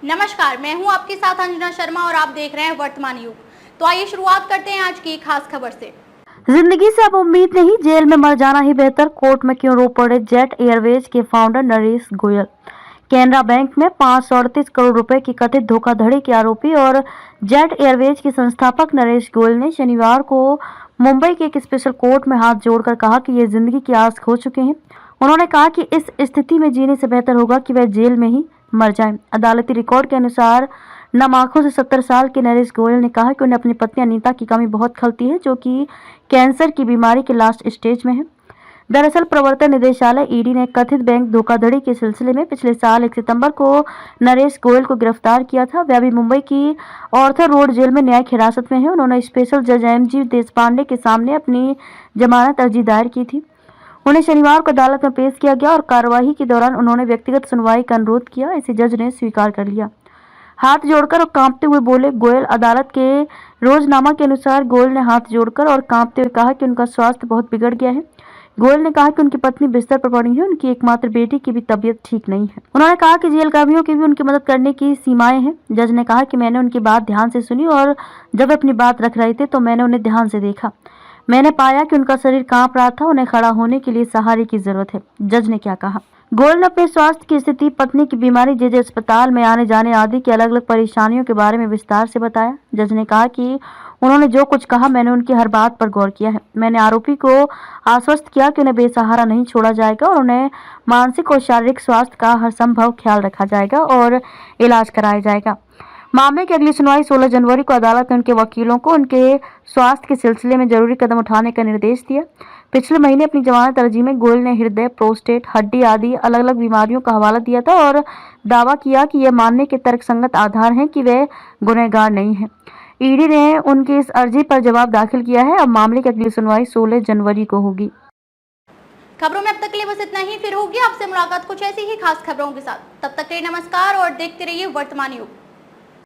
नमस्कार, मैं हूं आपके साथ अंजना शर्मा और आप देख रहे हैं वर्तमान युग। तो आइए शुरुआत करते हैं आज की खास खबर से। जिंदगी से अब उम्मीद नहीं, जेल में मर जाना ही बेहतर, कोर्ट में क्यों रो पड़े जेट एयरवेज के फाउंडर नरेश गोयल। केनरा बैंक में 538 करोड़ रुपए की कथित धोखाधड़ी के आरोपी और जेट एयरवेज के संस्थापक नरेश गोयल ने शनिवार को मुंबई के एक स्पेशल कोर्ट में हाथ जोड़कर कहा कि ये जिंदगी की आस खो चुके हैं। उन्होंने कहा कि इस स्थिति में जीने से बेहतर होगा कि वह जेल में ही मर जाएं। अदालती रिकॉर्ड के अनुसार नम आंखों से 70 साल के नरेश गोयल ने कहा कि उन्हें अपनी पत्नी अनीता की कमी बहुत खलती है, जो कि कैंसर की बीमारी के लास्ट स्टेज में है। दरअसल प्रवर्तन निदेशालय ईडी ने कथित बैंक धोखाधड़ी के सिलसिले में पिछले साल 1 सितंबर को नरेश गोयल को गिरफ्तार किया था। वे अभी मुंबई की ऑर्थर रोड जेल में न्यायिक हिरासत में है। उन्होंने स्पेशल जज एमजी देशपांडे के सामने अपनी जमानत अर्जी दायर की थी। उन्हें शनिवार को अदालत में पेश किया गया और कार्यवाही के दौरान उन्होंने व्यक्तिगत सुनवाई का अनुरोध किया। इसे जज ने स्वीकार कर लिया। हाथ जोड़कर और कांपते हुए बोले गोयल। अदालत के रोजनामा के अनुसार गोयल ने हाथ जोड़कर और कांपते हुए कहा कि उनका स्वास्थ्य बहुत बिगड़ गया है। गोयल ने कहा कि उनकी पत्नी बिस्तर पर पड़ी है, उनकी एकमात्र बेटी की भी तबीयत ठीक नहीं है। उन्होंने कहा कि जेल कर्मियों की भी उनकी मदद करने की सीमाएं हैं। जज ने कहा कि मैंने उनकी बात ध्यान से सुनी और जब वे अपनी बात रख रहे थे तो मैंने उन्हें ध्यान से देखा। मैंने पाया कि उनका शरीर कांप रहा था, उन्हें खड़ा होने के लिए सहारे की जरूरत है। जज ने क्या कहा? गोयल ने अपने स्वास्थ्य की स्थिति, पत्नी की बीमारी, जे अस्पताल में आने जाने आदि की अलग अलग परेशानियों के बारे में विस्तार से बताया। जज ने कहा कि उन्होंने जो कुछ कहा मैंने उनकी हर बात पर गौर किया है। मैंने आरोपी को आश्वस्त किया कि उन्हें बेसहारा नहीं छोड़ा जाएगा और उन्हें मानसिक और शारीरिक स्वास्थ्य का हर संभव ख्याल रखा जाएगा और इलाज कराया जाएगा। मामले की अगली सुनवाई 16 जनवरी को अदालत ने उनके वकीलों को उनके स्वास्थ्य के सिलसिले में जरूरी कदम उठाने का निर्देश दिया। पिछले महीने अपनी जमानत अर्जी में गोयल ने हृदय, प्रोस्टेट, हड्डी आदि अलग अलग बीमारियों का हवाला दिया था और दावा किया कि यह मानने के तर्कसंगत आधार हैं कि वे गुनहगार नहीं हैं। ईडी ने उनकी इस अर्जी पर जवाब दाखिल किया है। अब मामले की अगली सुनवाई 16 जनवरी को होगी। खबरों में अब तक के लिए बस इतना ही। फिर होगी आपसे मुलाकात कुछ ऐसी ही खास खबरों के साथ। तब तक के लिए नमस्कार और देखते रहिए वर्तमान युग।